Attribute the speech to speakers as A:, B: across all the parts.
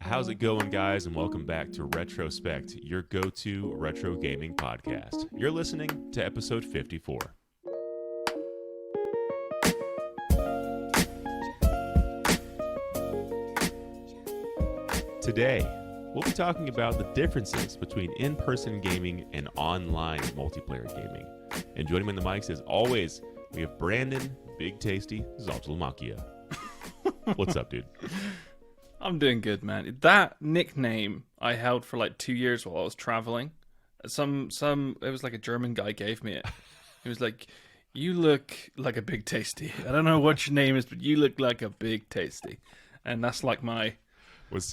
A: How's it going, guys? And welcome back to Retrospect, your go-to retro gaming podcast. You're listening to episode 54. Today, we'll be talking about the differences between in-person gaming and online multiplayer gaming. And joining me on the mics, as always, we have Brandon, Big Tasty, Zaltalamachia. What's up, dude?
B: I'm doing good, man. That nickname I held for like 2 years while I was traveling. It was like a German guy gave me it. He was like, "You look like a Big Tasty. I don't know what your name is, but you look like a Big Tasty." And that's like my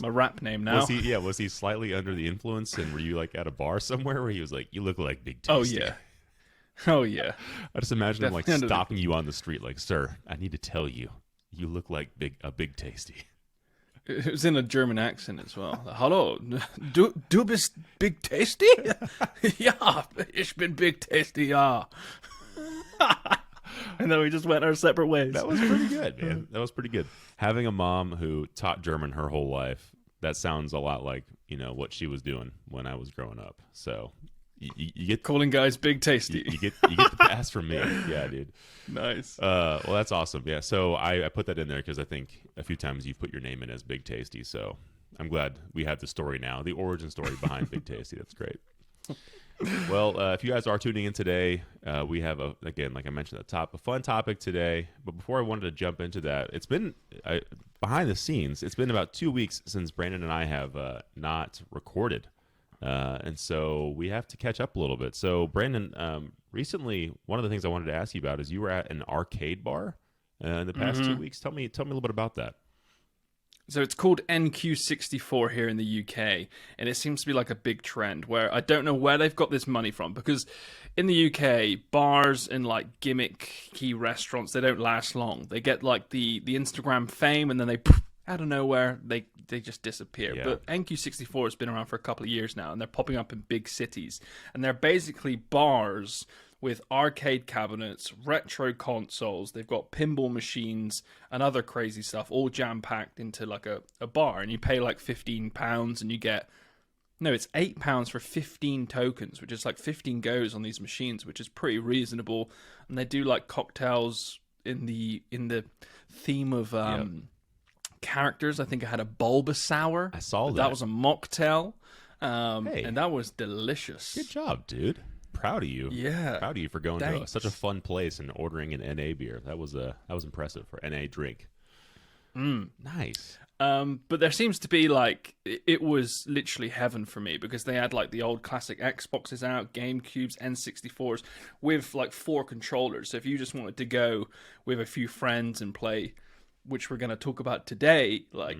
B: rap name now.
A: Was he slightly under the influence, and were you like at a bar somewhere where he was like, "You look like Big Tasty"?
B: Oh yeah.
A: I just imagine him like stopping you on the street, like, "Sir, I need to tell you, you look like a Big Tasty."
B: It was in a German accent as well. Hallo, du bist Big Tasty? Ja, ich bin Big Tasty, ja. And then we just went our separate ways.
A: That was pretty good, man. That was pretty good. Having a mom who taught German her whole life, that sounds a lot like, what she was doing when I was growing up. So you get
B: calling guys Big Tasty.
A: You get the pass from me. Yeah, dude.
B: Nice.
A: Well, that's awesome. Yeah. So I put that in there because I think a few times you've put your name in as Big Tasty. So I'm glad we have the story now, the origin story behind Big Tasty. That's great. Well, if you guys are tuning in today, we have, again, like I mentioned at the top, a fun topic today. But before I wanted to jump into that, it's been behind the scenes. It's been about 2 weeks since Brandon and I have not recorded. And so we have to catch up a little bit. So, Brandon, recently, one of the things I wanted to ask you about is you were at an arcade bar in the past 2 weeks. Tell me a little bit about that.
B: So it's called NQ64 here in the UK, and it seems to be like a big trend where I don't know where they've got this money from, because in the UK, bars and like gimmicky restaurants, they don't last long. They get like the Instagram fame, and then they, out of nowhere, they just disappear.
A: Yeah.
B: But NQ64 has been around for a couple of years now, and they're popping up in big cities, and they're basically bars with arcade cabinets, retro consoles. They've got pinball machines and other crazy stuff, all jam-packed into like a bar. And you pay like £15 and you get... No, it's £8 for 15 tokens, which is like 15 goes on these machines, which is pretty reasonable. And they do like cocktails in the theme of characters. I think I had a Bulbasaur.
A: I saw that.
B: That was a mocktail.
A: Hey.
B: And that was delicious.
A: Good job, dude. Proud of you.
B: Yeah.
A: Proud of you for going to such a fun place and ordering an NA beer. That was impressive for NA drink. Nice.
B: But there seems to be like, it was literally heaven for me, because they had like the old classic Xboxes out, GameCubes, N64s with like 4 controllers. So if you just wanted to go with a few friends and play, which we're going to talk about today, like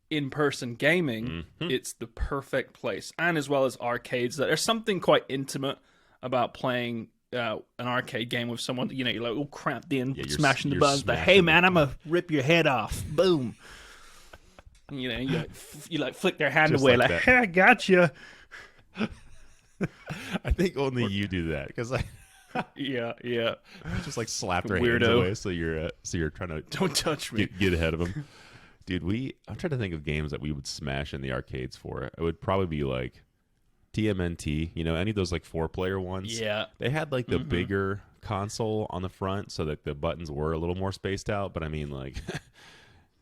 B: in-person gaming, it's the perfect place. And as well as arcades, there's something quite intimate about playing an arcade game with someone. You're like all cramped in, smashing the buttons. But hey, man, I'm gonna rip your head off. Boom. You like flick their hand
A: Just
B: away,
A: like
B: hey, I got you.
A: I think only you do that, because
B: yeah,
A: just like slap their hands away. So you're trying to
B: don't touch me.
A: Get ahead of them, dude. I'm trying to think of games that we would smash in the arcades for. It would probably be like TMNT, any of those like 4-player ones.
B: Yeah.
A: They had like the bigger console on the front so that the buttons were a little more spaced out. But I mean, like,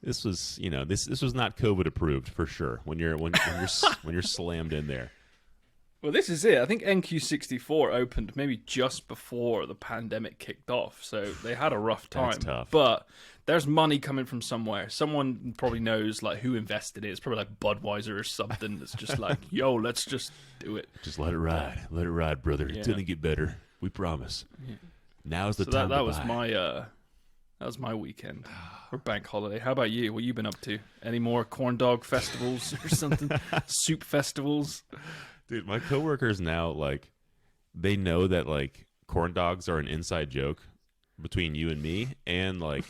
A: this was, this was not COVID approved for sure when you're slammed in there.
B: Well, this is it. I think NQ64 opened maybe just before the pandemic kicked off, so they had a rough time.
A: That's tough.
B: But there's money coming from somewhere. Someone probably knows like who invested in it. It's probably like Budweiser or something that's just like, yo, let's just do it.
A: Just let it ride. Let it ride, brother. It's going to get better. We promise. Yeah. Now's the time
B: that was my weekend or bank holiday. How about you? What you been up to? Any more corn dog festivals or something? Soup festivals?
A: Dude, my coworkers now, like, they know that, like, corn dogs are an inside joke between you and me and, like,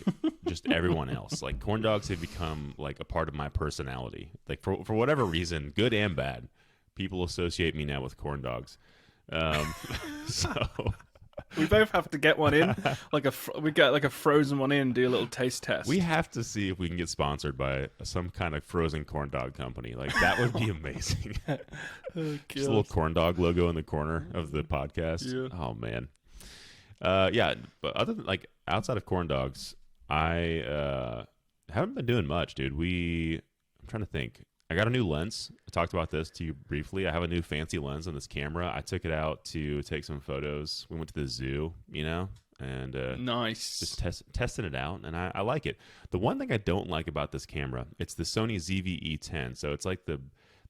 A: just everyone else. Like, corn dogs have become, like, a part of my personality. Like, for whatever reason, good and bad, people associate me now with corn dogs. So
B: We both have to get one in, we get like a frozen one in, do a little taste test.
A: We have to see if we can get sponsored by some kind of frozen corn dog company. Like that would be amazing. Just a little corn dog logo in the corner of the podcast.
B: Yeah.
A: Oh man. Yeah, but other than like outside of corn dogs, I haven't been doing much, dude. I'm trying to think. I got a new lens. I talked about this to you briefly. I have a new fancy lens on this camera. I took it out to take some photos. We went to the zoo, and
B: nice.
A: just testing it out, and I like it. The one thing I don't like about this camera, it's the Sony ZV-E10. So it's like the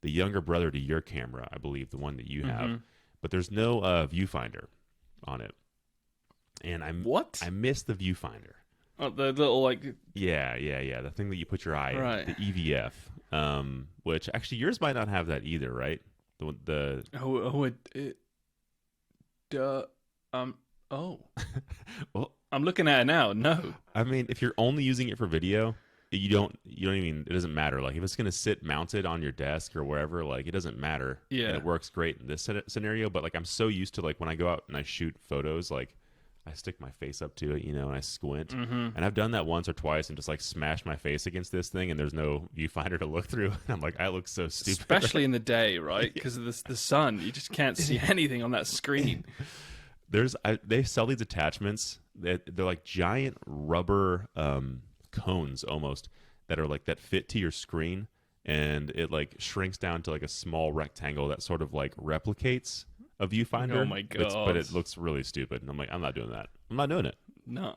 A: younger brother to your camera, I believe, the one that you have. But there's no viewfinder on it. And I miss the viewfinder.
B: Oh, the little like
A: yeah, the thing that you put your eye
B: right.
A: in, the EVF, which actually yours might not have that either, right? Well,
B: I'm looking at it now. No,
A: I mean, if you're only using it for video, you don't even, it doesn't matter. Like if it's gonna sit mounted on your desk or wherever, like it doesn't matter.
B: Yeah,
A: and it works great in this scenario. But like I'm so used to like when I go out and I shoot photos, like I stick my face up to it, and I squint. And I've done that once or twice and just like smashed my face against this thing, and there's no viewfinder to look through. And I'm like, I look so stupid.
B: Especially in the day, right? Because of the sun, you just can't see anything on that screen.
A: They sell these attachments that they're like giant rubber cones almost that fit to your screen, and it like shrinks down to like a small rectangle that sort of like replicates a viewfinder.
B: Oh my god!
A: But it looks really stupid. And I'm like, I'm not doing that. I'm not doing it.
B: No.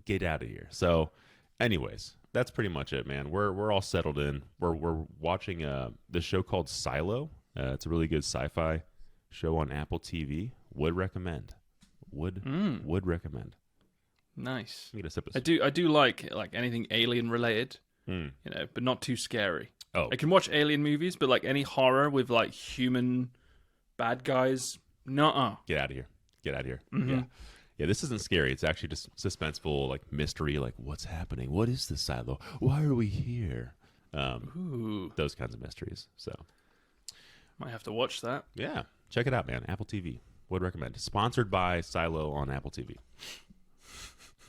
A: Get out of here. So, anyways, that's pretty much it, man. We're all settled in. We're watching the show called Silo. It's a really good sci-fi show on Apple TV. Would recommend. Would recommend.
B: Nice.
A: Get a sip of
B: I do like anything alien related. But not too scary.
A: Oh,
B: I can watch alien movies, but like any horror with like human bad guys, nuh-uh.
A: Get out of here. Yeah, this isn't scary. It's actually just suspenseful, like mystery, like what's happening? What is this silo? Why are we here? Those kinds of mysteries. So
B: might have to watch that.
A: Yeah, check it out, man. Apple TV. Would recommend. Sponsored by Silo on Apple TV.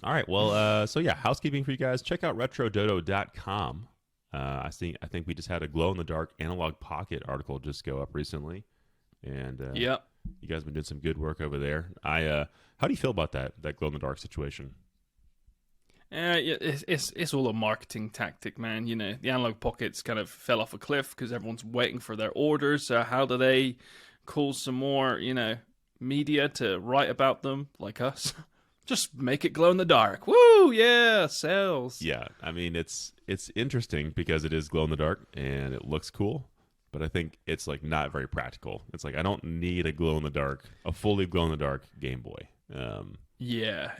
A: All right, well, so yeah, housekeeping for you guys. Check out retrododo.com. I think we just had a glow-in-the-dark analog pocket article just go up recently, and
B: yep,
A: you guys have been doing some good work over there. How do you feel about that glow-in-the-dark situation?
B: It's all a marketing tactic, man. The analog pockets kind of fell off a cliff because everyone's waiting for their orders. So how do they call some more, media to write about them like us? Just make it glow in the dark. Woo! Yeah, sales.
A: Yeah, I mean it's interesting because it is glow in the dark and it looks cool, but I think it's like not very practical. It's like I don't need a fully glow in the dark Game Boy.
B: Yeah.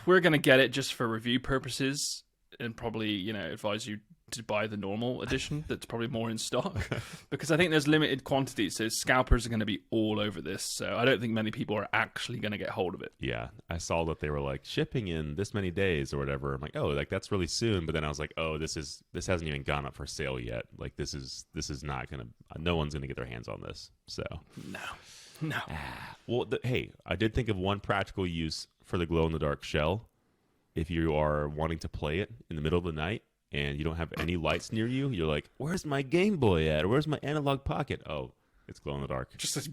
B: We're gonna get it just for review purposes, and probably advise you to buy the normal edition that's probably more in stock, because I think there's limited quantities, so scalpers are going to be all over this, so I don't think many people are actually going to get hold of it.
A: Yeah, I saw that they were like shipping in this many days or whatever. I'm like, oh, like that's really soon, but then I was like, oh, this hasn't even gone up for sale yet. Like this is not gonna, no one's gonna get their hands on this. So
B: no.
A: Well, hey, I did think of one practical use for the glow in the dark shell. If you are wanting to play it in the middle of the night and you don't have any lights near you, you're like, where's my Game Boy at? Or where's my analog pocket? Oh, it's glow in the dark.
B: Just this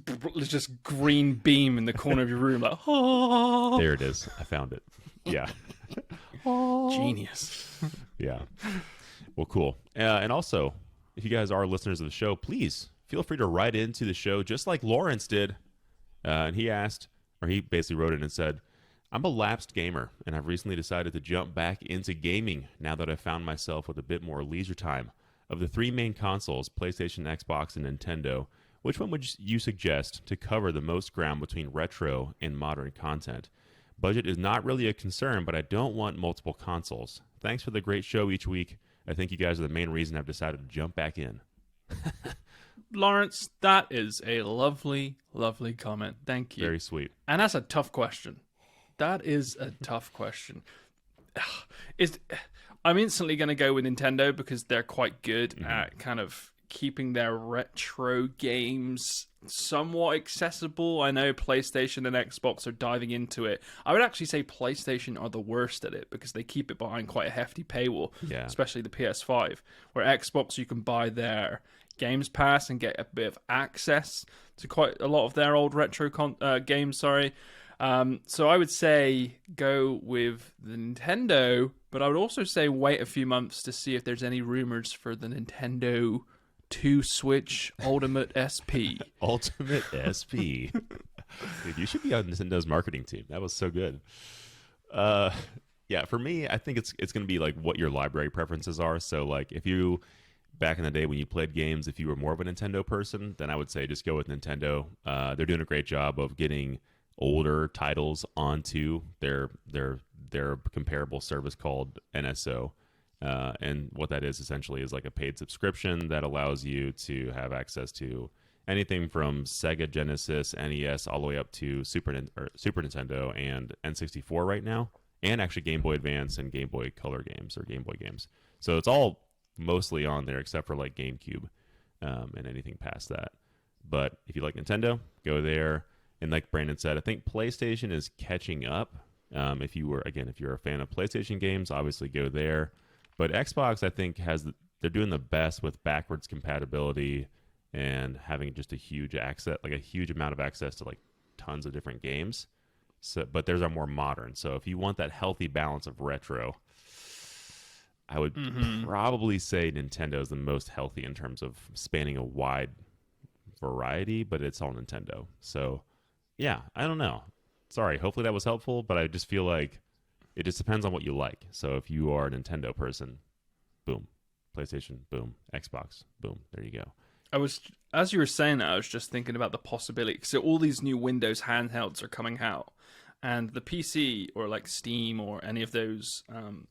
B: just green beam in the corner of your room. Like, oh.
A: There it is. I found it. Yeah.
B: Genius.
A: Yeah. Well, cool. And also, if you guys are listeners of the show, please feel free to write into the show just like Lawrence did. And he basically wrote in and said, I'm a lapsed gamer, and I've recently decided to jump back into gaming now that I've found myself with a bit more leisure time. Of the three main consoles, PlayStation, Xbox, and Nintendo, which one would you suggest to cover the most ground between retro and modern content? Budget is not really a concern, but I don't want multiple consoles. Thanks for the great show each week. I think you guys are the main reason I've decided to jump back in.
B: Lawrence, that is a lovely, lovely comment. Thank you.
A: Very sweet.
B: And that's a tough question. That is a tough question. I'm instantly going to go with Nintendo because they're quite good at kind of keeping their retro games somewhat accessible. I know PlayStation and Xbox are diving into it. I would actually say PlayStation are the worst at it because they keep it behind quite a hefty paywall, especially the PS5. Where Xbox, you can buy their Games Pass and get a bit of access to quite a lot of their old retro games. So I would say go with the Nintendo, but I would also say wait a few months to see if there's any rumors for the Nintendo 2 Switch Ultimate SP.
A: Ultimate SP. Dude, you should be on Nintendo's marketing team. That was so good. Yeah, for me, I think it's going to be like what your library preferences are. So like if you, back in the day when you played games, if you were more of a Nintendo person, then I would say just go with Nintendo. They're doing a great job of getting older titles onto their comparable service called NSO. And what that is essentially is like a paid subscription that allows you to have access to anything from Sega Genesis, NES, all the way up to Super Nintendo and N64 right now, and actually Game Boy Advance and Game Boy Color games or Game Boy games. So it's all mostly on there except for like GameCube and anything past that. But if you like Nintendo, go there. And like Brandon said, I think PlayStation is catching up. If you're a fan of PlayStation games, obviously go there. But Xbox, I think, they're doing the best with backwards compatibility and having just a huge amount of access to like tons of different games. So, but theirs are more modern. So if you want that healthy balance of retro, I would probably say Nintendo is the most healthy in terms of spanning a wide variety, but it's all Nintendo. So yeah, I don't know. Sorry, hopefully that was helpful, but I just feel like it just depends on what you like. So if you are a Nintendo person, boom. PlayStation, boom. Xbox, boom. There you go.
B: As you were saying that, I was just thinking about the possibility. So all these new Windows handhelds are coming out, and the PC or like Steam or any of those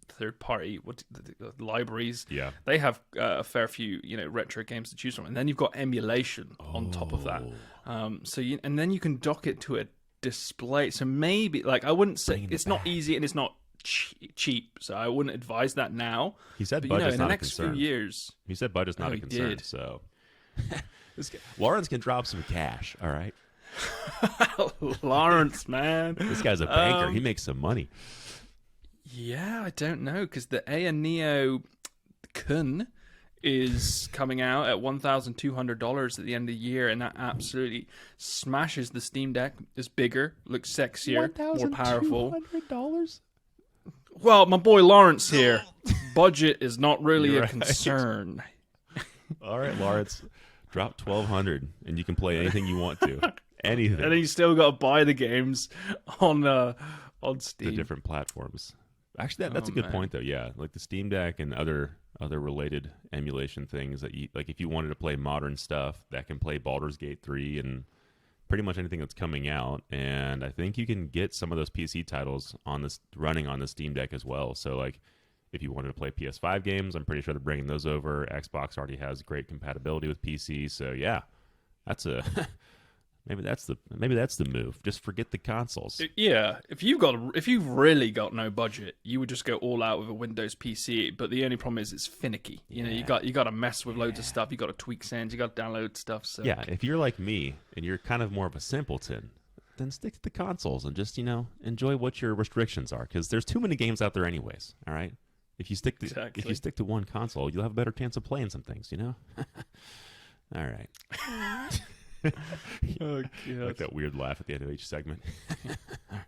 B: third-party libraries, they have a fair few retro games to choose from, and then you've got emulation on top of that. And then you can dock it to a display. So maybe I wouldn't say it's not easy and it's not cheap. So I wouldn't advise that now.
A: He said budget's
B: in
A: not
B: the
A: a
B: next
A: concern.
B: few years.
A: He said budget's not a concern.
B: Did.
A: So Lawrence can drop some cash. All right.
B: Lawrence, man.
A: This guy's a banker. He makes some money.
B: Yeah, I don't know, because the Aya Neo Kun is coming out at $1,200 at the end of the year, and that absolutely smashes the Steam Deck. It's bigger, looks sexier, more powerful.
A: $1,200?
B: Well, my boy Lawrence here, budget is not really a concern.
A: All right, Lawrence, drop $1,200, and you can play anything you want to. Anything.
B: And then you still got to buy the games on Steam.
A: The different platforms. Actually, that's a good point, though. Yeah, like the Steam Deck and other related emulation things that you like. If you wanted to play modern stuff, that can play Baldur's Gate 3 and pretty much anything that's coming out. And I think you can get some of those PC titles running on the Steam Deck as well. So like, if you wanted to play PS5 games, I'm pretty sure they're bringing those over. Xbox already has great compatibility with PC. So yeah, that's a maybe that's the move. Just forget the consoles.
B: Yeah, if you've really got no budget, you would just go all out with a Windows PC. But the only problem is it's finicky. You know, you got to mess with loads of stuff. You got to tweak settings. You got to download stuff. So
A: yeah, if you're like me and you're kind of more of a simpleton, then stick to the consoles and just enjoy what your restrictions are, because there's too many games out there anyways. All right, if you stick to one console, you'll have a better chance of playing some things. All right.
B: Oh, God.
A: Like that weird laugh at the end of each segment. All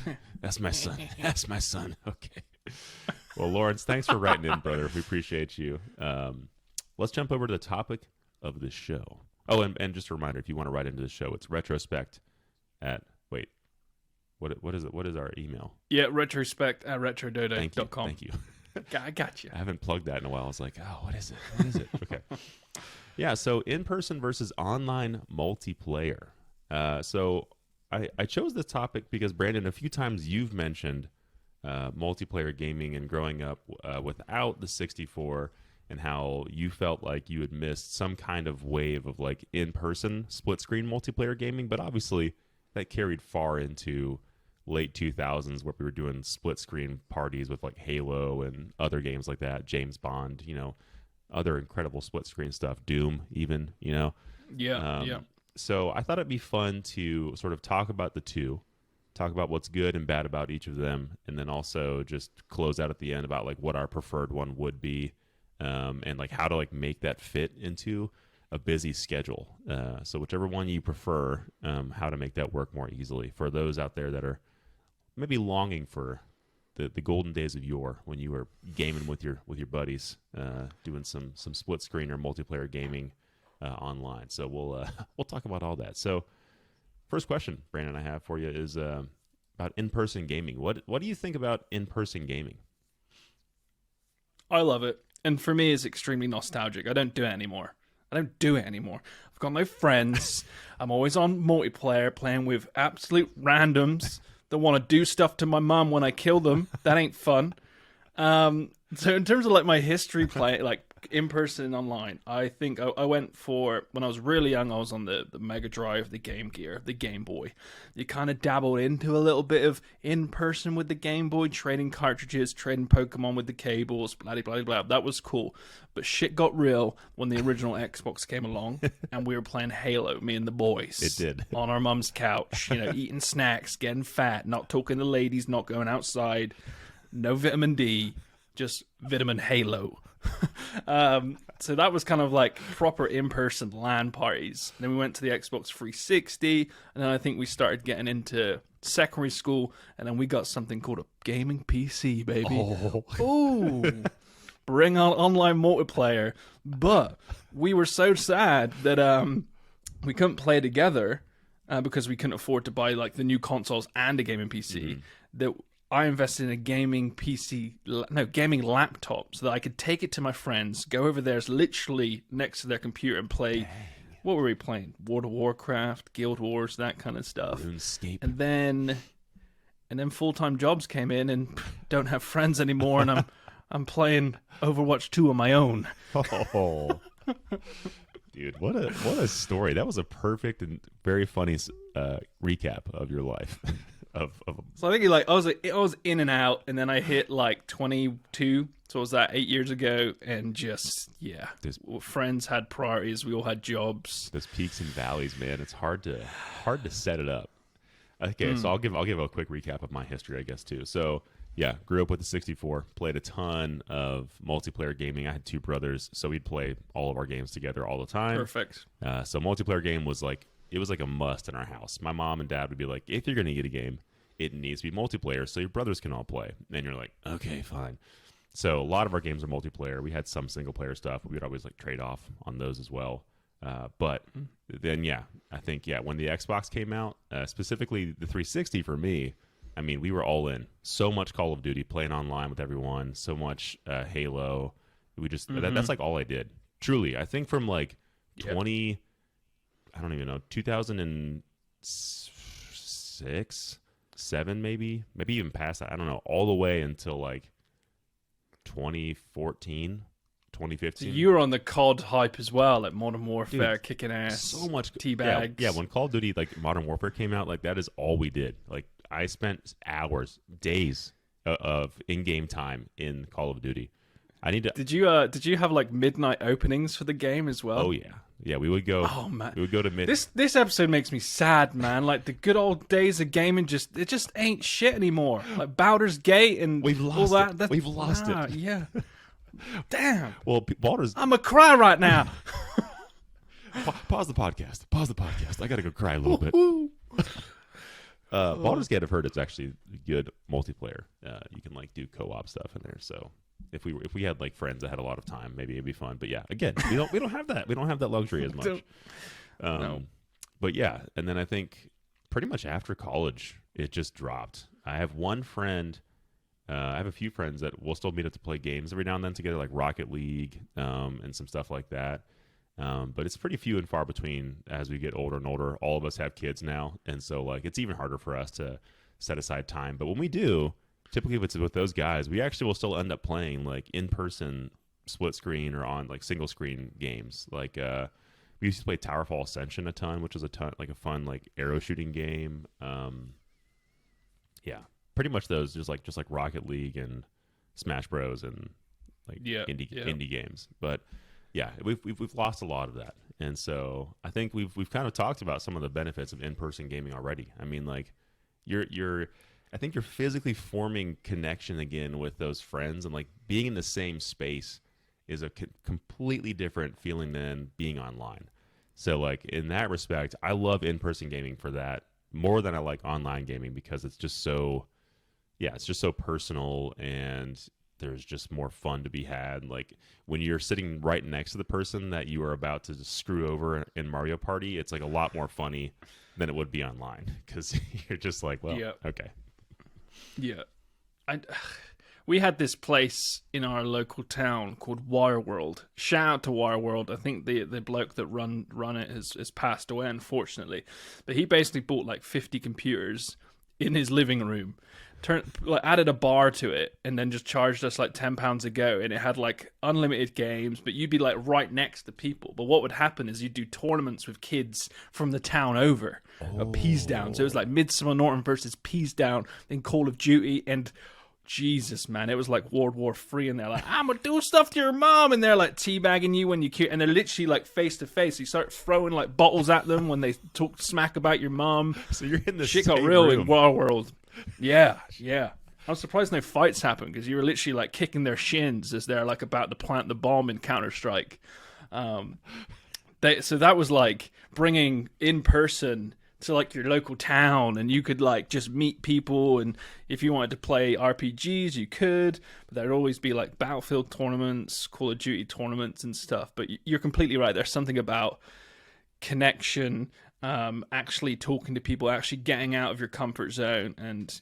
A: right. That's my son. That's my son. Okay. Well, Lawrence, thanks for writing in, brother. We appreciate you. Let's jump over to the topic of the show. Oh, and just a reminder, if you want to write into the show, it's retrospect at what is it? What is our email?
B: Yeah, retrospect at retrododo.com.
A: Thank you.
B: I got you.
A: I haven't plugged that in a while. I was like, oh, what is it? What is it? Okay. Yeah, so in-person versus online multiplayer. So I chose this topic because, Brandon, a few times you've mentioned multiplayer gaming and growing up without the 64, and how you felt like you had missed some kind of wave of like in-person split-screen multiplayer gaming. But obviously that carried far into late 2000s, where we were doing split-screen parties with like Halo and other games like that, James Bond, other incredible split-screen stuff, Doom even,
B: Yeah.
A: So I thought it'd be fun to sort of talk about the two, talk about what's good and bad about each of them, and then also just close out at the end about like what our preferred one would be, and like how to like make that fit into a busy schedule. So whichever one you prefer, how to make that work more easily for those out there that are maybe longing for the golden days of yore when you were gaming with your buddies, doing some split screen or multiplayer gaming online. So we'll talk about all that. So first question, Brandon, I have for you is about in-person gaming. What do you think about in-person gaming?
B: I love it. And for me, it's extremely nostalgic. I don't do it anymore. I've got no friends. I'm always on multiplayer playing with absolute randoms that want to do stuff to my mum when I kill them. That ain't fun. So in terms of like my history play, like in person and online, I think I went for, when I was really young, I was on the Mega Drive, the Game Gear, the Game Boy. You kind of dabbled into a little bit of in person with the Game Boy, trading cartridges, trading Pokemon with the cables, blah blah blah. That was cool. But shit got real when the original Xbox came along and we were playing Halo, me and the boys.
A: It did.
B: On our mum's couch, eating snacks, getting fat, not talking to ladies, not going outside, no vitamin D, just vitamin Halo. So that was kind of like proper in-person LAN parties. And then we went to the Xbox 360, and then I think we started getting into secondary school, and then we got something called a gaming PC, baby. Ooh. Bring on online multiplayer. But we were so sad that we couldn't play together because we couldn't afford to buy like the new consoles and a gaming PC. That I invested in a gaming laptop so that I could take it to my friends, go over there, literally next to their computer, and play. Dang. What were we playing? World of Warcraft, Guild Wars, that kind of stuff.
A: RuneScape.
B: And then full-time jobs came in, and don't have friends anymore, and I'm playing Overwatch 2 on my own.
A: Oh, dude, what a story! That was a perfect and very funny recap of your life.
B: So I think I was in and out, and then I hit like 22. So was that 8 years ago? And just friends had priorities. We all had jobs.
A: There's peaks and valleys, man. It's hard to set it up. Okay, so I'll give a quick recap of my history, I guess, too. So yeah, grew up with the 64, played a ton of multiplayer gaming. I had two brothers, so we'd play all of our games together all the time.
B: Perfect.
A: So multiplayer game was like, it was like a must in our house. My mom and dad would be like, if you're going to get a game, it needs to be multiplayer so your brothers can all play. And you're like, okay, fine. So a lot of our games are multiplayer. We had some single player stuff, but we'd always like trade off on those as well. But then, I think, when the Xbox came out, specifically the 360 for me, I mean, we were all in. So much Call of Duty, playing online with everyone, so much Halo. We just, that's like all I did. Truly, I think from like 2006, 7 maybe even past that. I don't know, all the way until like 2014, 2015.
B: So you were on the COD hype as well, like Modern Warfare, kicking ass,
A: so much
B: teabags.
A: Yeah, when Call of Duty, like Modern Warfare came out, like that is all we did. Like I spent hours, days of in-game time in Call of Duty. I need to.
B: Did you have like midnight openings for the game as well?
A: Oh yeah. We would go.
B: Oh man,
A: we would go to mid.
B: This episode makes me sad, man. Like the good old days of gaming, it just ain't shit anymore. Like Baldur's Gate and
A: we've lost
B: all that.
A: We've lost it.
B: Yeah. Damn.
A: Well, Baldur's.
B: I'm a cry right now.
A: Pause the podcast. I gotta go cry a little bit. Baldur's Gate, I've heard it's actually good multiplayer. You can like do co-op stuff in there. So if we had like friends that had a lot of time, maybe it'd be fun. But yeah, again, we don't have that. We don't have that luxury as much.
B: No.
A: But yeah, and then I think pretty much after college, it just dropped. I have one friend. I have a few friends that will still meet up to play games every now and then together, like Rocket League and some stuff like that. But it's pretty few and far between as we get older and older. All of us have kids now, and so like it's even harder for us to set aside time. But when we do, typically if it's with those guys, we actually will still end up playing like in-person split screen or on like single screen games. Like we used to play Towerfall Ascension a ton, which was a fun like arrow shooting game. Yeah, pretty much those just like Rocket League and Smash Bros and like indie games. But yeah, we've lost a lot of that. And so I think we've kind of talked about some of the benefits of in-person gaming already. I mean, like I think you're physically forming connection again with those friends, and like being in the same space is a completely different feeling than being online. So like in that respect, I love in-person gaming for that more than I like online gaming, because it's just so, yeah, it's just so personal, and there's just more fun to be had. Like when you're sitting right next to the person that you are about to just screw over in Mario Party, it's like a lot more funny than it would be online, because you're just like, well, okay.
B: Yeah. We had this place in our local town called Wireworld. Shout out to Wireworld. I think the bloke that run it has passed away, unfortunately. But he basically bought like 50 computers in his living room, added a bar to it, and then just charged us like £10 a go. And it had like unlimited games, but you'd be like right next to people. But what would happen is you'd do tournaments with kids from the town over, Peas Down. So it was like Midsummer Norton versus Peas Down, then Call of Duty, and Jesus, man, it was like World War III, and they're like, I'm gonna do stuff to your mom, and they're like teabagging you when you cute, and they're literally like face to face. You start throwing like bottles at them when they talk smack about your mom.
A: So you're in the
B: shit
A: same
B: got real
A: room.
B: in Wireworld. Yeah. I'm surprised no fights happened, because you were literally like kicking their shins as they're like about to plant the bomb in Counter-Strike. So that was like bringing in person to like your local town, and you could like just meet people, and if you wanted to play RPGs you could, but there'd always be like Battlefield tournaments, Call of Duty tournaments and stuff. But you're completely right, there's something about connection, actually talking to people, actually getting out of your comfort zone, and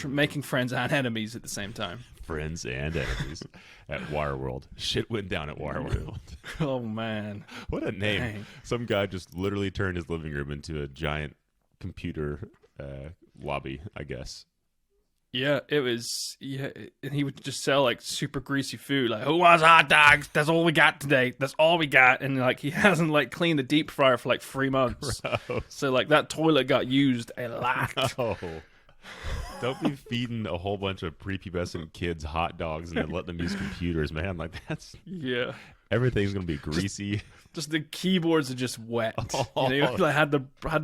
B: making friends and enemies at the same time.
A: Friends and enemies at Wireworld. Shit went down at Wireworld.
B: Oh, man.
A: What a name.
B: Dang.
A: Some guy just literally turned his living room into a giant computer lobby, I guess.
B: Yeah, it was. Yeah, and he would just sell like super greasy food, like, who wants hot dogs? That's all we got today. That's all we got. And like he hasn't like cleaned the deep fryer for like 3 months.
A: Gross.
B: So like that toilet got used a lot.
A: Oh. Don't be feeding a whole bunch of prepubescent kids hot dogs and then let them use computers, man. Like that's everything's gonna be greasy.
B: Just the keyboards are just wet. Oh. You know, you like, had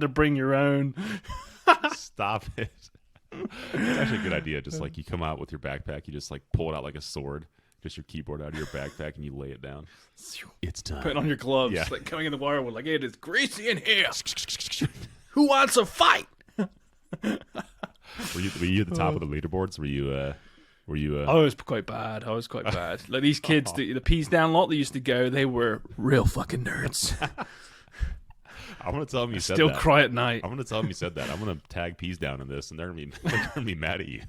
B: to bring your own.
A: Stop it. It's actually a good idea. Just like you come out with your backpack, you just like pull it out like a sword, just your keyboard out of your backpack, and you lay it down. It's time.
B: Put it on your gloves, like coming in the Wirewood, like it is greasy in here. Who wants a fight?
A: Were you at the top of the leaderboards? Were you?
B: I was quite bad. Like these kids, the Peas Down lot that used to go, they were real fucking nerds.
A: I'm gonna tell them you said
B: Still
A: that.
B: Cry at night.
A: I'm gonna tell them you said that. I'm gonna tag Peas Down in this, and they're gonna be mad at you.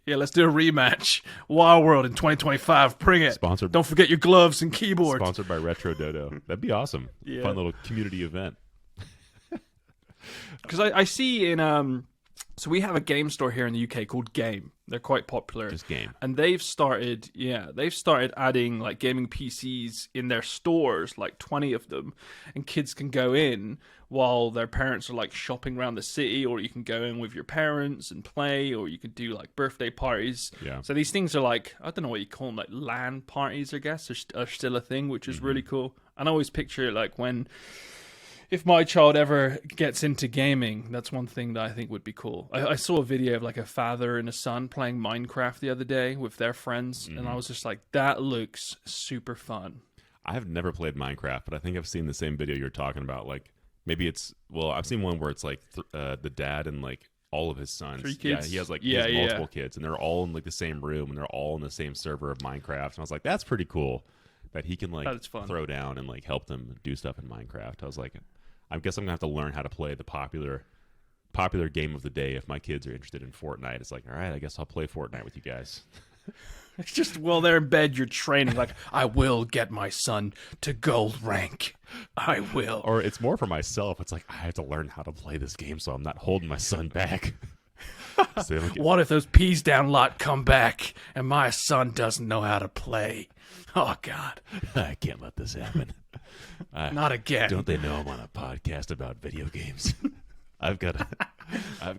B: Yeah, let's do a rematch. Wireworld in 2025. Bring it.
A: Sponsored.
B: Don't forget your gloves and keyboards.
A: Sponsored by Retro Dodo. That'd be awesome.
B: Yeah.
A: Fun little community event.
B: Because I see in so we have a game store here in the UK called Game. They're quite popular.
A: Just Game.
B: And they've started adding like gaming PCs in their stores, like 20 of them, and kids can go in while their parents are like shopping around the city, or you can go in with your parents and play, or you could do like birthday parties.
A: Yeah.
B: So these things are like, I don't know what you call them, like LAN parties, I guess, are still a thing, which is really cool. And I always picture it like if my child ever gets into gaming, that's one thing that I think would be cool. I saw a video of like a father and a son playing Minecraft the other day with their friends, and I was just like, that looks super fun.
A: I have never played Minecraft, but I think I've seen the same video you're talking about. Like maybe I've seen one where it's like the dad and like all of his sons.
B: 3 kids?
A: Yeah, he has like he has multiple kids, and they're all in like the same room, and they're all in the same server of Minecraft. And I was like, that's pretty cool that he can like throw down and like help them do stuff in Minecraft. I was like, I guess I'm gonna have to learn how to play the popular game of the day if my kids are interested in Fortnite. It's like, all right, I guess I'll play Fortnite with you guys.
B: It's just while they're in bed, you're training. Like, I will get my son to gold rank. I will.
A: Or it's more for myself. It's like, I have to learn how to play this game so I'm not holding my son back. So
B: what if those Peas Down lot come back and my son doesn't know how to play? Oh, God.
A: I can't let this happen.
B: Not again.
A: Don't they know I'm on a podcast about video games? I've got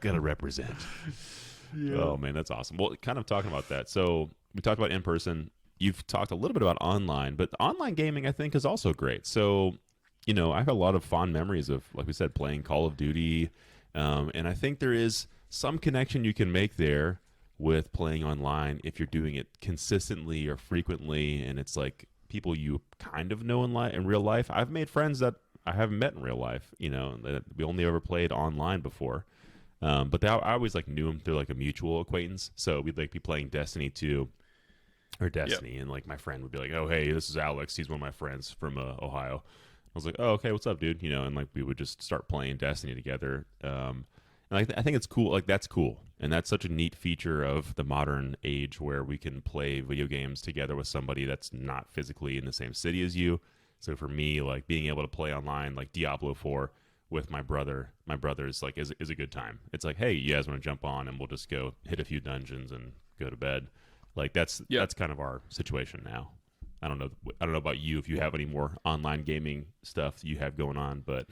A: to represent. Yeah. Oh man, that's awesome. Well, kind of talking about that. So we talked about in person. you've talked a little bit about online, but online gaming I think is also great. So, I have a lot of fond memories of, like we said, playing Call of Duty, and I think there is some connection you can make there with playing online if you're doing it consistently or frequently, and it's like people you kind of know in real life. I've made friends that I haven't met in real life, that we only ever played online before. But I always like knew them through like a mutual acquaintance. So we'd like be playing Destiny 2 or Destiny, and like my friend would be like, "Oh, hey, this is Alex. He's one of my friends from Ohio." I was like, "Oh, okay, what's up, dude?" And like we would just start playing Destiny together. And I think it's cool. Like that's cool, and that's such a neat feature of the modern age where we can play video games together with somebody that's not physically in the same city as you. So for me, like being able to play online, like Diablo 4 with my brother's like is a good time. It's like, hey, you guys want to jump on, and we'll just go hit a few dungeons and go to bed. Like that's kind of our situation now. I don't know about you if you have any more online gaming stuff you have going on, but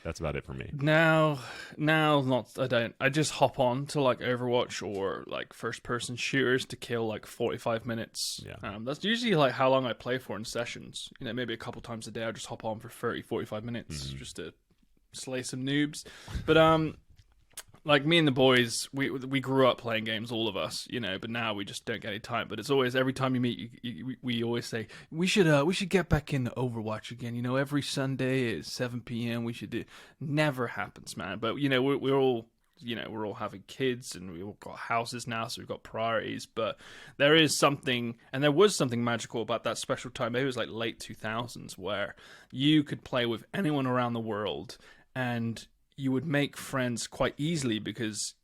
A: that's about it for me.
B: Now, not I don't. I just hop on to like Overwatch or like first-person shooters to kill like 45 minutes.
A: Yeah.
B: That's usually like how long I play for in sessions. Maybe a couple times a day I just hop on for 30, 45 minutes just to slay some noobs. But like me and the boys, we grew up playing games, all of us, but now we just don't get any time. But it's always, every time you meet, we always say we should get back into Overwatch again. Every Sunday at 7 p.m. we should do. Never happens, man. But we're all we're all having kids and we've all got houses now, so we've got priorities. But there is something, and there was something magical about that special time. Maybe it was like late 2000s, where you could play with anyone around the world, and you would make friends quite easily because,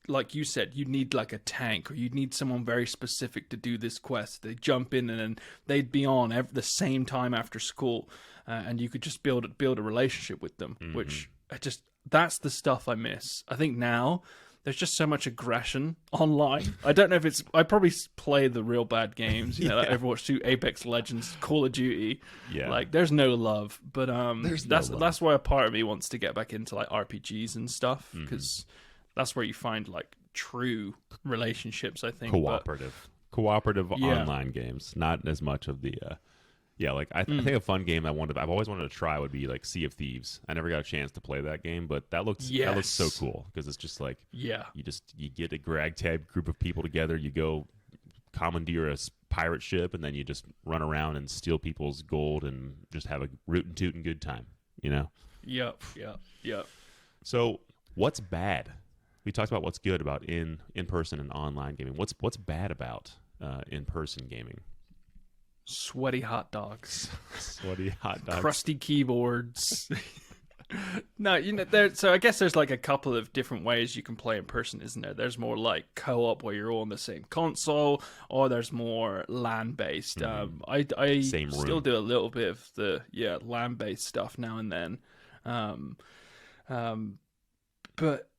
B: like you said, you'd need like a tank, or you'd need someone very specific to do this quest. They'd jump in and then they'd be on the same time after school, and you could just build a relationship with them, which that's the stuff I miss. I think now there's just so much aggression online. I don't know if it's... I probably play the real bad games, like Overwatch 2, Apex Legends, Call of Duty.
A: Yeah.
B: Like, there's no love. But that's why a part of me wants to get back into, like, RPGs and stuff, because that's where you find, like, true relationships, I think.
A: Cooperative online games. Not as much of the... I think a fun game I've always wanted to try would be like Sea of Thieves. I never got a chance to play that game, but that looks so cool because it's just like you get a ragtag group of people together, you go commandeer a pirate ship, and then you just run around and steal people's gold and just have a rootin' tootin' good time.
B: Yep.
A: So what's bad? We talked about what's good about in person and online gaming. What's bad about in person gaming?
B: Sweaty hot dogs. Crusty keyboards. No, so I guess there's like a couple of different ways you can play in person, isn't there? There's more like co-op where you're all on the same console, or there's more LAN-based. I still do a little bit of the LAN-based stuff now and then. But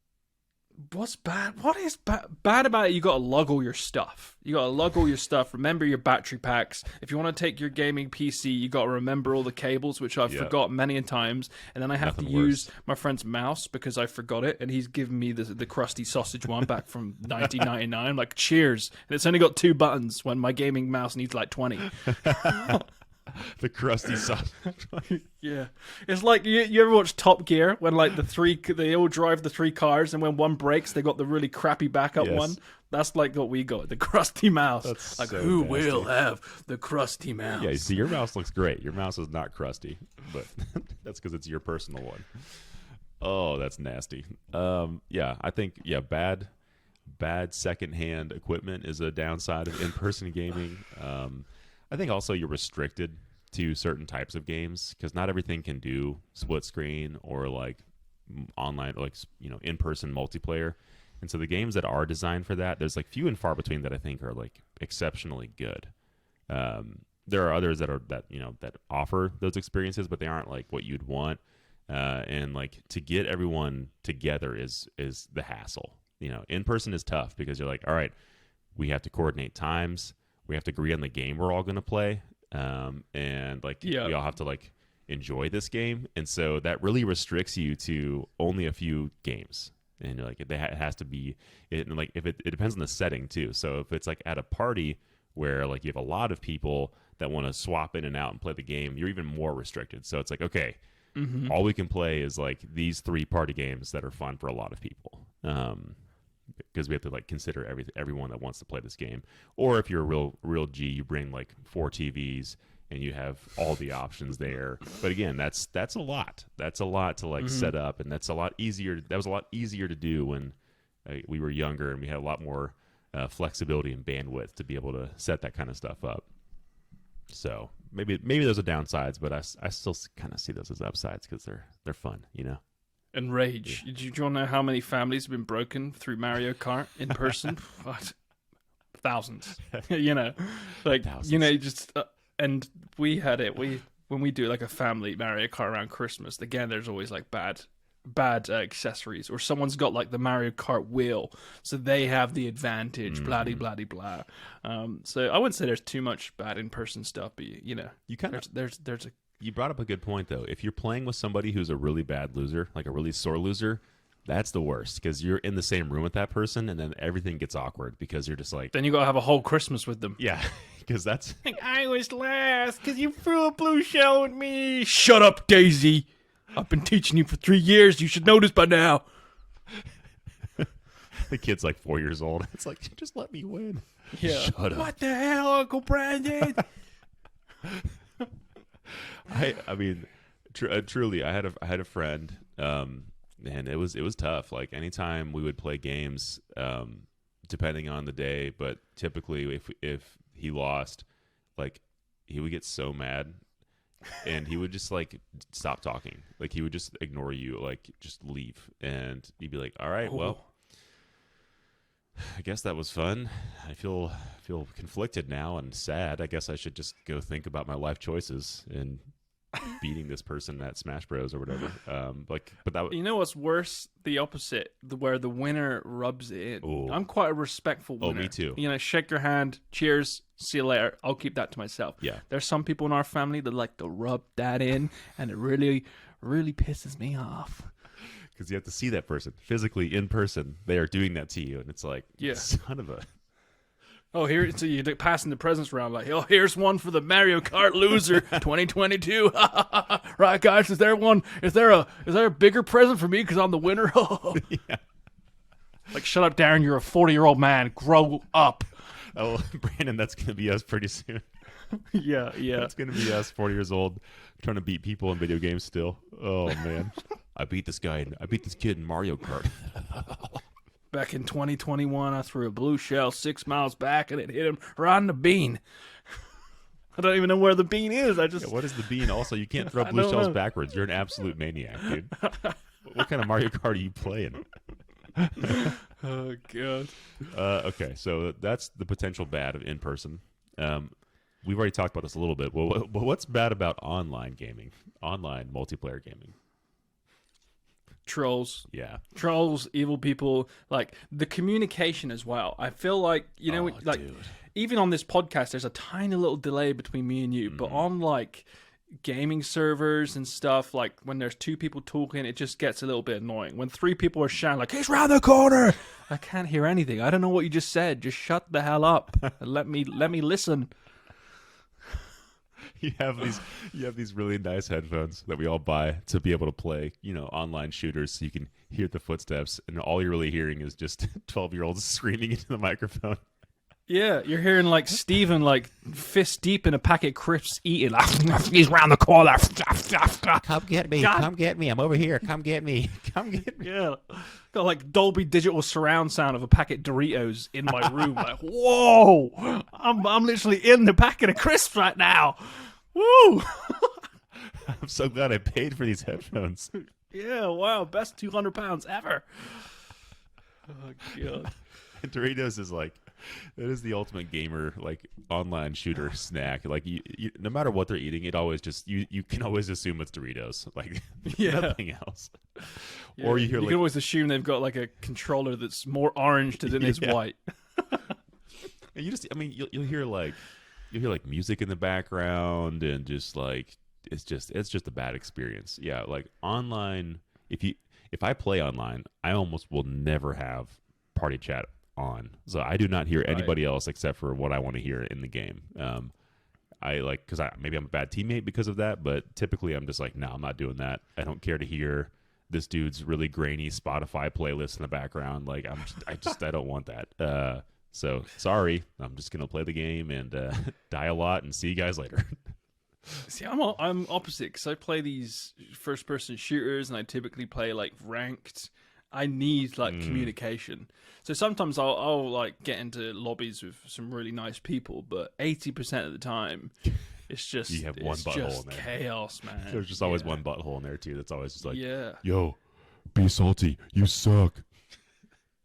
B: what's bad? What is bad about it? You got to lug all your stuff. Remember your battery packs. If you want to take your gaming PC, you got to remember all the cables, which I've forgot many a times. And then I have to use my friend's mouse because I forgot it, and he's given me the crusty sausage one back from 1999. I'm like, cheers. And it's only got 2 buttons when my gaming mouse needs like 20.
A: The crusty sausage.
B: Yeah, it's like you ever watch Top Gear when like they all drive the 3 cars, and when one breaks, they got the really crappy backup one. That's like what we got, the crusty mouse.
A: That's
B: like
A: so
B: who
A: nasty.
B: will have the crusty mouse?
A: Yeah, you see, your mouse looks great. Your mouse is not crusty, but that's because it's your personal one. Oh, that's nasty. I think bad secondhand equipment is a downside of in-person gaming. I think also you're restricted to certain types of games because not everything can do split screen or like online, like in-person multiplayer. And so the games that are designed for that, there's like few and far between that I think are like exceptionally good. There are others that offer those experiences, but they aren't like what you'd want. And like to get everyone together is the hassle. In person is tough because you're like, all right, we have to coordinate times. We have to agree on the game we're all going to play, and we all have to like enjoy this game, and so that really restricts you to only a few games. And like it has to be, it depends on the setting too. So if it's like at a party where like you have a lot of people that want to swap in and out and play the game, you're even more restricted. So it's like, okay, all we can play is like these 3 party games that are fun for a lot of people. Because we have to like consider everyone that wants to play this game. Or if you're a real G, you bring like 4 TVs and you have all the options there. But again, that's a lot. That's a lot to like set up, and that's a lot easier. That was a lot easier to do when we were younger and we had a lot more flexibility and bandwidth to be able to set that kind of stuff up. So maybe those are downsides, but I still kind of see those as upsides because they're fun, you know.
B: And rage. Yeah. Do you want to know how many families have been broken through Mario Kart in person? What? Thousands. You know, like thousands. You know, just and we had it. When we do like a family Mario Kart around Christmas, again, there's always like bad accessories, or someone's got like the Mario Kart wheel, so they have the advantage. Blah blah blah. So I wouldn't say there's too much bad in person stuff, but you know, you kind of there's a.
A: You brought up a good point though. If you're playing with somebody who's a really bad loser, like a really sore loser, that's the worst because you're in the same room with that person, and then everything gets awkward because you're just like.
B: Then you gotta have a whole Christmas with them.
A: Yeah, because that's.
B: Like, I was last because you threw a blue shell at me. Shut up, Daisy. I've been teaching you for 3 years. You should know this by now.
A: The kid's like 4 years old. It's like, just let me win.
B: Yeah.
A: Shut up.
B: What the hell, Uncle Brandon?
A: I mean, truly, I had a friend, and it was tough. Like anytime we would play games, depending on the day, but typically if he lost, like he would get so mad. And he would just like stop talking. Like he would just ignore you, like just leave. And you'd be like, all right, well, I guess that was fun. I feel conflicted now and sad. I guess I should just go think about my life choices and beating this person at Smash Bros or whatever. But that
B: you know what's worse? The opposite, where the winner rubs it in.
A: Ooh.
B: I'm quite a respectful winner.
A: Oh, me too.
B: You know, shake your hand, cheers, see you later. I'll keep that to myself.
A: Yeah.
B: There's some people in our family that like to rub that in, and it really, really pisses me off.
A: Because you have to see that person physically in person. They are doing that to you, and it's like,
B: yeah.
A: Son of a.
B: Oh, here, so you're passing the presents around like, oh, here's one for the Mario Kart loser 2022. Right, guys, is there a bigger present for me because I'm the winner?
A: Yeah.
B: Like, shut up, Darren. You're a 40-year-old man. Grow up.
A: Oh, Brandon, that's going to be us pretty soon.
B: Yeah.
A: That's going to be us, 40 years old, trying to beat people in video games still. Oh, man. I beat this kid in Mario Kart.
B: Back in 2021, I threw a blue shell 6 miles back, and it hit him right in the bean. I don't even know where the bean is.
A: What is the bean? Also, you can't throw blue shells backwards. You're an absolute maniac, dude. What kind of Mario Kart are you playing?
B: Oh, God.
A: Okay, so that's the potential bad of in-person. We've already talked about this a little bit. Well, what's bad about online gaming, online multiplayer gaming?
B: Trolls.
A: Yeah.
B: Trolls, evil people, like the communication as well. I feel like, you know,
A: dude.
B: Even on this podcast, there's a tiny little delay between me and you, but on like gaming servers and stuff, like when there's 2 people talking, it just gets a little bit annoying. When 3 people are shouting like, he's round the corner, I can't hear anything. I don't know what you just said. Just shut the hell up and let me listen.
A: You have these really nice headphones that we all buy to be able to play, you know, online shooters, so you can hear the footsteps, and all you're really hearing is just 12-year-olds screaming into the microphone.
B: Yeah, you're hearing like Steven like fist deep in a packet of crisps eating. He's round the corner.
A: Come get me. God. Come get me. I'm over here. Come get me. Come get me.
B: Yeah. Got like Dolby Digital surround sound of a packet of Doritos in my room. Like, whoa! I'm literally in the packet of crisps right now. Woo!
A: I'm so glad I paid for these headphones.
B: Yeah, wow, best £200 ever. Oh God.
A: Doritos is like, it is the ultimate gamer like online shooter snack. Like you, no matter what they're eating, it always just you can always assume it's Doritos. Like nothing else.
B: Yeah.
A: Or you
B: can always assume they've got like a controller that's more orange than is white.
A: And you just, I mean, you'll hear like music in the background, and just like it's just a bad experience. Yeah, like online. If I play online, I almost will never have party chat on. So I do not hear anybody else except for what I want to hear in the game. I like, because maybe I'm a bad teammate because of that, but typically I'm just like, no, I'm not doing that. I don't care to hear this dude's really grainy Spotify playlist in the background. Like, I don't want that. So sorry, I'm just gonna play the game and die a lot and see you guys later.
B: See, I'm opposite because I play these first-person shooters and I typically play like ranked. I need like communication. So sometimes I'll like get into lobbies with some really nice people, but 80% of the time it's just
A: you have one butthole in there.
B: Chaos, man.
A: There's just always one butthole in there too. That's always just like, yo, be salty. You suck.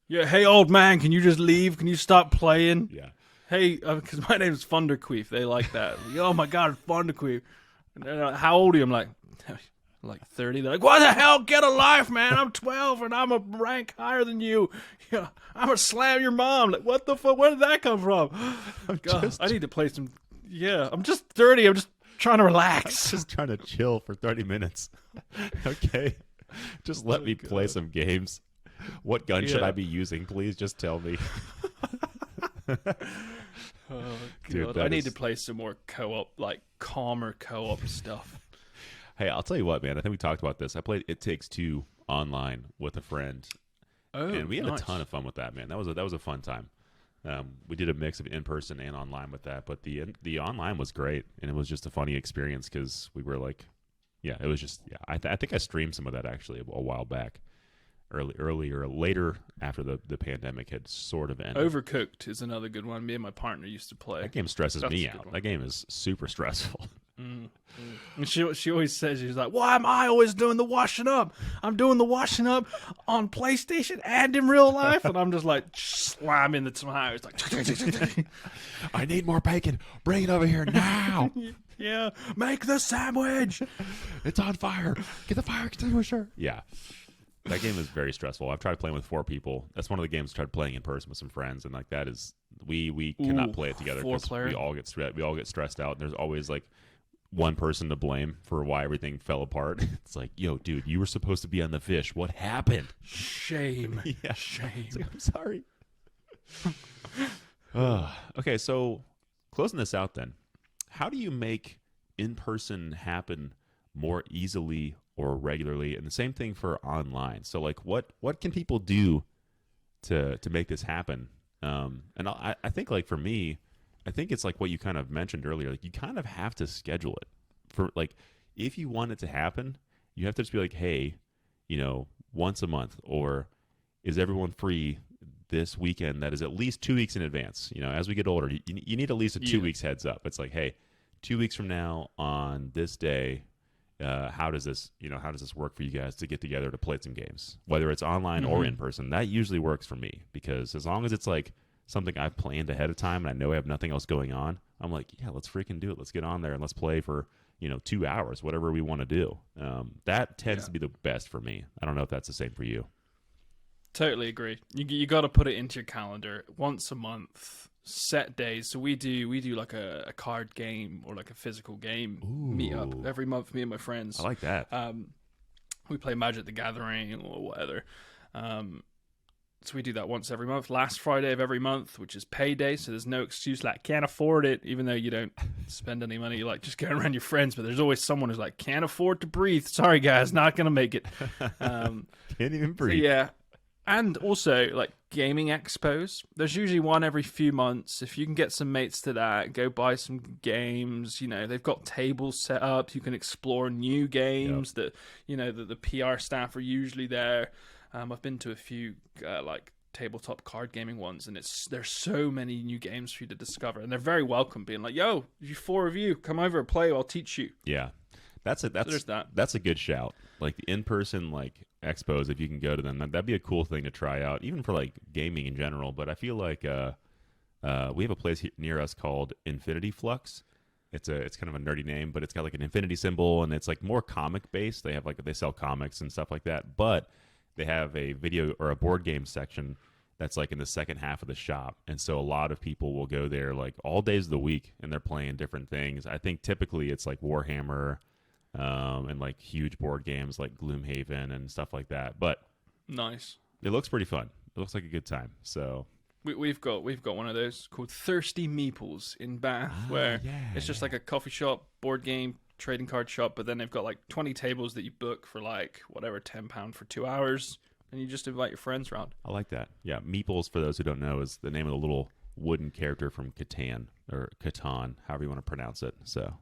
B: Yeah, hey old man, can you just leave? Can you stop playing?
A: Yeah.
B: Hey, because my name's Thunderqueef. They like that. Like, oh my god, Thunderqueef. And they're like, how old are you? I'm like 30. They're like, what the hell? Get a life, man. I'm 12 and I'm a rank higher than you. Yeah, I'm gonna slam your mom. Like, what the fuck? Where did that come from? I need to play some. Yeah, I'm just 30. I'm just trying to relax.
A: I'm just trying to chill for 30 minutes. Okay, just let me play some games. What gun should I be using? Please just tell me.
B: Dude, I need to play some more co-op, like calmer co-op stuff.
A: Hey, I'll tell you what, man. I think we talked about this. I played It Takes Two online with a friend, and we had a ton of fun with that, man. That was a fun time. We did a mix of in person and online with that, but the online was great, and it was just a funny experience because we were like, it was just I think I streamed some of that actually a while back. Earlier, later after the pandemic had sort of ended.
B: Overcooked is another good one. Me and my partner used to play.
A: That game stresses me out. That game is super stressful.
B: And she always says, she's like, why am I always doing the washing up? I'm doing the washing up on PlayStation and in real life. And I'm just like slamming the tomatoes. Like,
A: I need more bacon. Bring it over here now.
B: Yeah, make the sandwich.
A: It's on fire. Get the fire extinguisher. Yeah. That game is very stressful. I've tried playing with 4 people. That's one of the games I tried playing in person with some friends, and like that is we cannot play it together because we all get stressed out. And there's always like one person to blame for why everything fell apart. It's like, yo, dude, you were supposed to be on the fish. What happened?
B: Shame.
A: Yeah,
B: shame.
A: Like, I'm sorry. Okay, so closing this out, then, how do you make in person happen more easily or regularly, and the same thing for online? So like what can people do to make this happen? And I think like for me, I think it's like what you kind of mentioned earlier, like you kind of have to schedule it. For like if you want it to happen, you have to just be like, hey, once a month, or is everyone free this weekend that is at least 2 weeks in advance? As we get older, you need at least a 2 weeks heads up. It's like, hey, 2 weeks from now on this day, how does this work for you guys to get together to play some games, whether it's online or in person? That usually works for me, because as long as it's like something I've planned ahead of time and I know I have nothing else going on, I'm like, yeah, let's freaking do it. Let's get on there and let's play for 2 hours, whatever we want to do. That tends to be the best for me. I don't know if that's the same for you.
B: Totally agree. You got to put it into your calendar once a month. Set days. So we do like a card game or like a physical game meetup every month. Me and my friends.
A: I like that.
B: We play Magic the Gathering or whatever. So we do that once every month. Last Friday of every month, which is payday. So there's no excuse like can't afford it, even though you don't spend any money. You like just going around your friends, but there's always someone who's like can't afford to breathe. Sorry guys, not gonna make it.
A: Can't even breathe.
B: So yeah. And also, like, gaming expos. There's usually one every few months. If you can get some mates to that, go buy some games. They've got tables set up. You can explore new games that, the PR staff are usually there. I've been to a few, like, tabletop card gaming ones, and there's so many new games for you to discover. And they're very welcome, being like, yo, you 4 of you, come over and play. I'll teach you.
A: Yeah. That's a good shout. Like the in-person like expos, if you can go to them, that'd be a cool thing to try out, even for like gaming in general. But I feel like we have a place near us called Infinity Flux. It's kind of a nerdy name, but it's got like an infinity symbol, and it's like more comic based. They sell comics and stuff like that, but they have a video or a board game section that's like in the second half of the shop. And so a lot of people will go there like all days of the week, and they're playing different things. I think typically it's like Warhammer, and like huge board games like Gloomhaven and stuff like that. But
B: nice.
A: It looks pretty fun. It looks like a good time. So
B: We've got one of those called Thirsty Meeples in Bath, where it's just like a coffee shop, board game, trading card shop, but then they've got like 20 tables that you book for like whatever, £10 for 2 hours, and you just invite your friends around.
A: I like that. Yeah, Meeples, for those who don't know, is the name of the little wooden character from Catan, or Catan, however you want to pronounce it. So,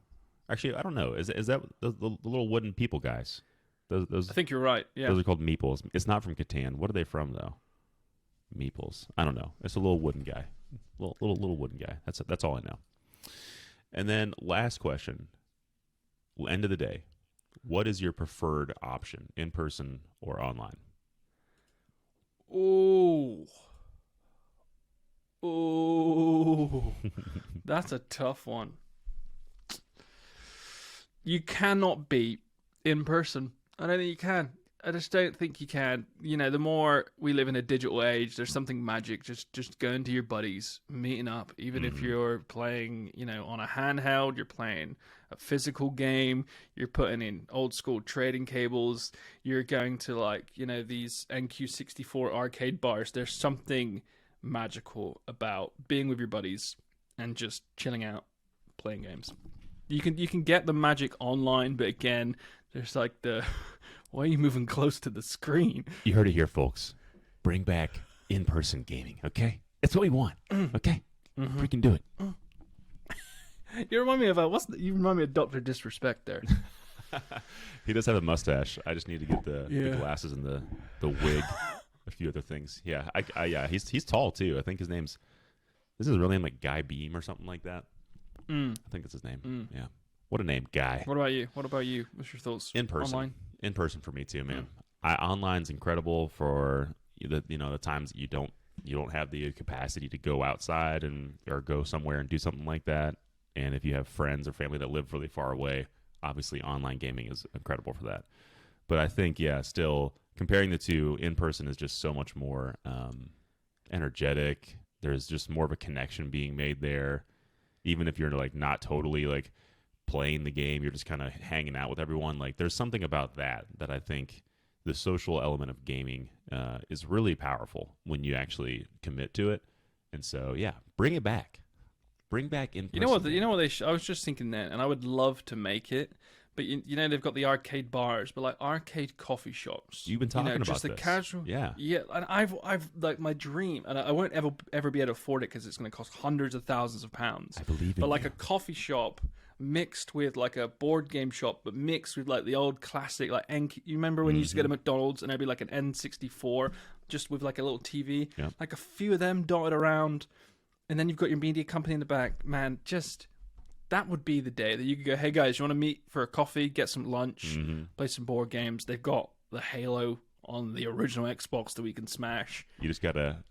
A: actually, I don't know. Is that the little wooden people guys? Those
B: I think you're right. Yeah.
A: Those are called Meeples. It's not from Catan. What are they from, though? Meeples. I don't know. It's a little wooden guy. Little wooden guy. That's all I know. And then last question. End of the day, what is your preferred option, in person or online?
B: Oh, that's a tough one. You cannot beat in person. I don't think you can. I just don't think you can. You know, the more we live in a digital age, there's something magic. Just going to your buddies, meeting up. Even if you're playing, you know, on a handheld, you're playing a physical game, you're putting in old school trading cables, you're going to like, you know, these NQ64 arcade bars. There's something magical about being with your buddies and just chilling out, playing games. You can get the magic online, but again, there's like the why are you moving close to the screen?
A: You heard it here, folks. Bring back in-person gaming, okay? That's what we want, okay? We can do it.
B: You remind me of you remind me of Dr. Disrespect there.
A: He does have a mustache. I just need to get the glasses and the wig, a few other things. Yeah, yeah, he's tall too. I think his name's his real name like Guy Beam or something like that. I think that's his name. Yeah. What a name, Guy.
B: What about you? What's your thoughts?
A: In person.
B: Online?
A: In person for me too, man. Online's incredible for the times that you don't have the capacity to go outside or go somewhere and do something like that. And if you have friends or family that live really far away, obviously online gaming is incredible for that. But I think, still comparing the two, in person is just so much more energetic. There's just more of a connection being made there. Even if you're like not totally like playing the game, you're just kind of hanging out with everyone. Like there's something about that I think the social element of gaming is really powerful when you actually commit to it. And so, bring it back. Bring back in person.
B: You know what I was just thinking that, and I would love to make it, but you know they've got the arcade bars, but like arcade coffee shops.
A: You've been talking about
B: just the
A: this.
B: Casual.
A: Yeah.
B: And I've like my dream, and I won't ever be able to afford it because it's going to cost hundreds of thousands of pounds.
A: I believe in
B: But like
A: you.
B: a coffee shop mixed with like a board game shop, but mixed with like the old classic like you remember when you used to go to McDonald's and there'd be like an N64 just with like a little TV, like a few of them dotted around. And then you've got your media company in the back. Man, just that would be the day that you could go, hey guys, you want to meet for a coffee, get some lunch, play some board games. They've got the Halo on the original Xbox that we can smash.
A: You just gotta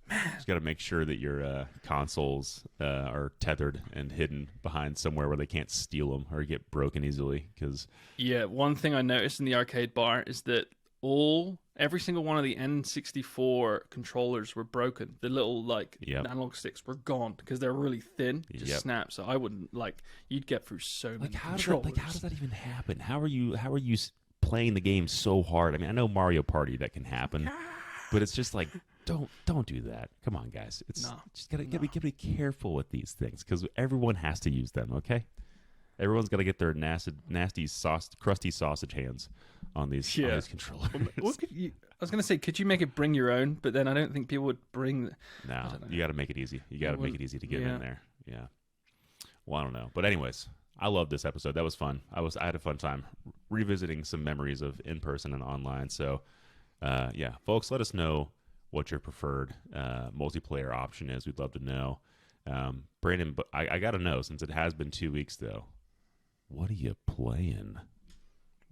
A: make sure that your consoles are tethered and hidden behind somewhere where they can't steal them or get broken easily. Because
B: one thing I noticed in the arcade bar is that every single one of the N64 controllers were broken. The little analog sticks were gone because they're really thin. Just snap. So I wouldn't you'd get through so many controllers.
A: How does that even happen? How are you playing the game so hard? I mean, I know Mario Party that can happen, but it's just like don't do that. Come on, guys. Just gotta be careful with these things because everyone has to use them. Okay. Everyone's got to get their nasty crusty sausage hands on these controllers.
B: I was going to say, could you make it bring your own? But then I don't think people would bring.
A: No, you got to make it easy. You got to make it easy to get in there. Yeah. Well, I don't know, but anyways, I love this episode. That was fun. I had a fun time revisiting some memories of in person and online. So, folks, let us know what your preferred multiplayer option is. We'd love to know. Brandon, but I got to know, since it has been 2 weeks though. What are you playing?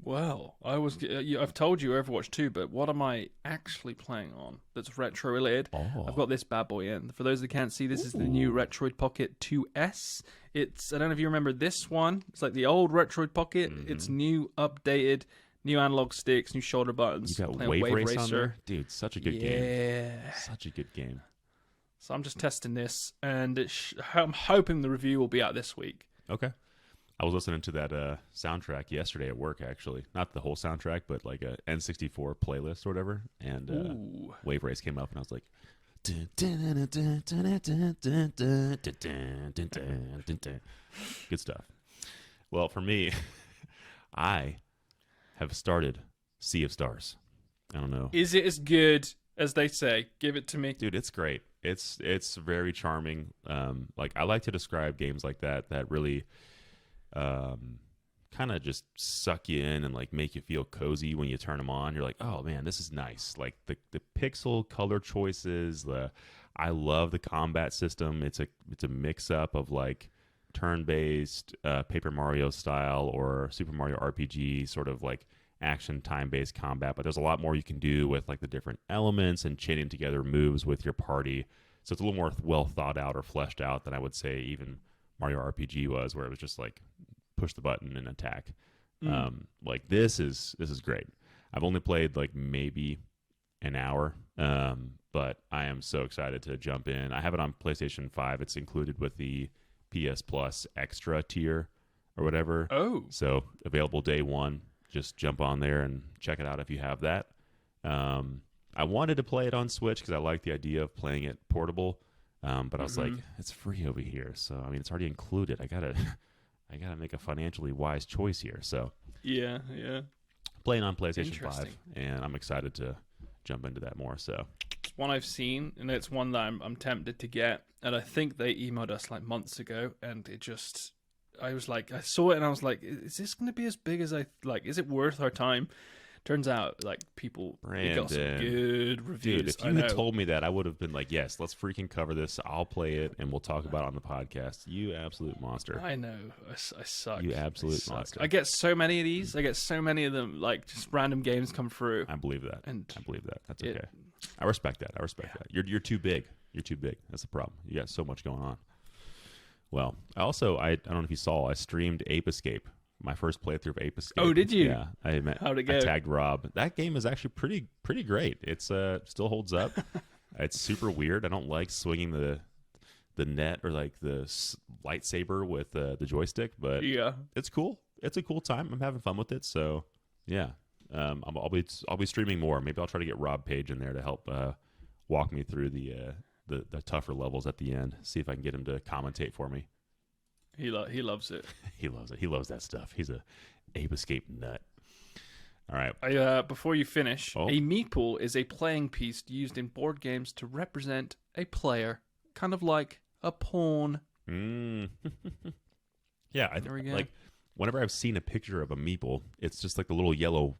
B: Well, I've told you Overwatch 2, but what am I actually playing on that's retro related? I've got this bad boy in. For those that can't see, this is the new Retroid Pocket 2S. I don't know if you remember this one. It's like the old Retroid Pocket. It's new, updated, new analog sticks, new shoulder buttons.
A: You got Wave Racer on there? Dude, such a good game. Yeah. Such a good game.
B: So I'm just testing this, and I'm hoping the review will be out this week.
A: Okay. I was listening to that soundtrack yesterday at work, actually. Not the whole soundtrack, but like a N64 playlist or whatever. And Wave Race came up, and I was like, Good stuff. Well, for me, I have started Sea of Stars. I don't know.
B: Is it as good as they say? Give it to me.
A: Dude, it's great. It's very charming. Like I like to describe games like that really kind of just suck you in and like make you feel cozy when you turn them on. You're like, oh man, this is nice. Like the pixel color choices, I love the combat system. It's a mix up of like turn-based Paper Mario style or Super Mario RPG sort of like action time-based combat, but there's a lot more you can do with like the different elements and chaining together moves with your party. So it's a little more well thought out or fleshed out than I would say even Mario RPG was, where it was just like push the button and attack. Like this is great. I've only played like maybe an hour, but I am so excited to jump in. I have it on PlayStation 5. It's included with the PS Plus extra tier or whatever.
B: Oh,
A: so available day one. Just jump on there and check it out if you have that. I wanted to play it on Switch because I like the idea of playing it portable, but I was like, it's free over here, so I mean, it's already included. I gotta make a financially wise choice here. So
B: yeah.
A: Playing on PlayStation 5, and I'm excited to jump into that more. So
B: It's one I've seen, and it's one that I'm tempted to get. And I think they emailed us like months ago, and I was like, I saw it, and I was like, is this going to be as big as I like? Is it worth our time? Turns out, like, it got some good reviews.
A: Dude, if you had told me that, I would have been like, yes, let's freaking cover this. I'll play it, and we'll talk about it on the podcast. You absolute monster.
B: I know. I suck.
A: You absolute monster.
B: I get so many of these. I get so many of them, like, just random games come through.
A: I believe that. That's okay. I respect that. that. You're too big. You're too big. That's the problem. You got so much going on. Well, I don't know if you saw, I streamed Ape Escape. My first playthrough of Ape Escape.
B: Oh, did you?
A: Yeah.
B: How'd it go?
A: I tagged Rob. That game is actually pretty great. It's still holds up. It's super weird. I don't like swinging the net or like the lightsaber with the joystick, but
B: yeah,
A: it's cool. It's a cool time. I'm having fun with it. So yeah, I'll be streaming more. Maybe I'll try to get Rob Page in there to help walk me through the tougher levels at the end. See if I can get him to commentate for me.
B: He loves it.
A: He loves it. He loves that stuff. He's a Ape Escape nut. All right.
B: Before you finish, a meeple is a playing piece used in board games to represent a player, kind of like a pawn.
A: Yeah, like whenever I've seen a picture of a meeple, it's just like the little yellow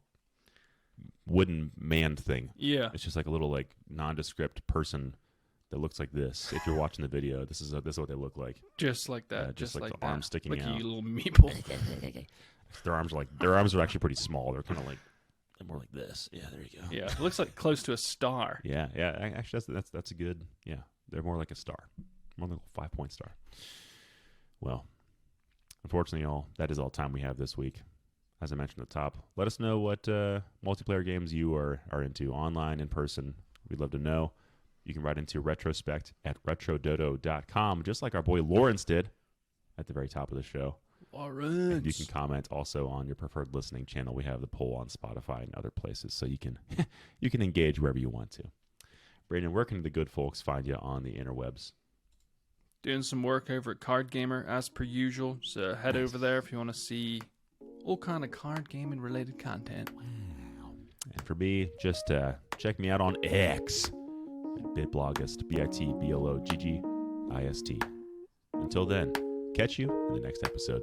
A: wooden man thing.
B: Yeah,
A: it's just like a little like nondescript person that looks like this. If you're watching the video, this is what they look like.
B: Just like that.
A: Just like the
B: that.
A: arms sticking
B: like
A: out.
B: Like a little meeple.
A: Their arms are actually pretty small. They're kind of like more like this. Yeah, there you go.
B: Yeah, it looks like close to a star.
A: Yeah. Actually, that's a good. Yeah, they're more like a star, more like a 5-point star. Well, unfortunately, that is all time we have this week. As I mentioned at the top, let us know what multiplayer games you are into, online, in person. We'd love to know. You can write into Retrospect at retrododo.com, just like our boy Lawrence did at the very top of the show.
B: Lawrence.
A: And you can comment also on your preferred listening channel. We have the poll on Spotify and other places, so you can engage wherever you want to. Brandon, where can the good folks find you on the interwebs?
B: Doing some work over at Card Gamer, as per usual. So head over there if you want to see all kind of card gaming related content.
A: Wow. And for me, just check me out on X. Bitblogist, BITBLOGGIST. Until then, catch you in the next episode.